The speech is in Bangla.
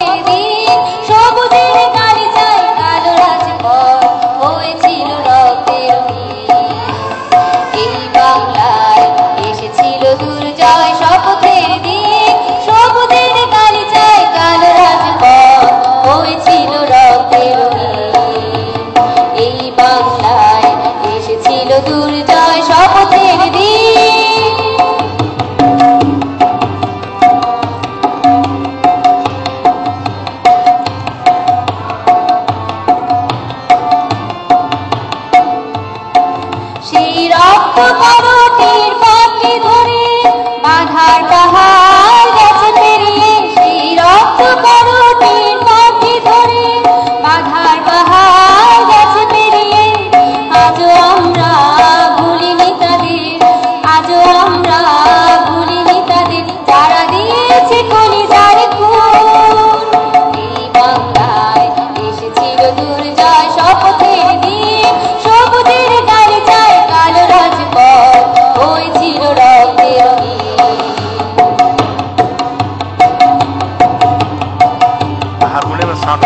শপথের দিন সবুজের গালিচায় কালো রাজপথ হয়েছিল রক্তের নীল। এই বাংলায় এসেছিল দুর্জয় শপথের দিন সবুজের গালিচায় কালো রাজপথ হয়েছিল রক্তের নীল। এই বাংলায় এসেছিল দুর্জয় শপথের দিন। সেই রক্ত করটির পথে ধরে বাধার পাহাড় গেছে পেরিয়ে, সেই রক্ত করটির পথে ধরে বাধার পাহাড় গেছে পেরিয়ে। আজও আমরা ভুলিনি তাদের, আজও আমরা ভুলিনি তাদের যারা দিয়েছে কলিজার খুন। এই বাংলায় এসেছিল দুর্জয় শপথের দিন সবুজের গালিচায় কালো রাজপথ হয়েছিল রক্তের নীল। হারমোনিয়ামের সাউন্ড